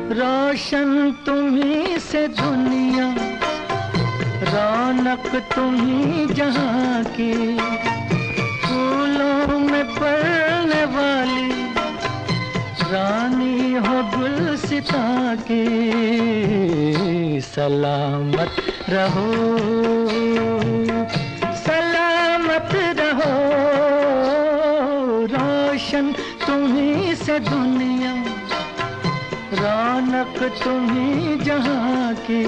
रोशन तुम्ही से दुनिया, रौनक तुम्ही जहाँ की, फूलों में पड़ने वाली रानी हो गुलसिता की। सलामत रहो, सलामत रहो, रोशन तुम्ही से दुनिया, रौनक तुम्ही जहाँ की।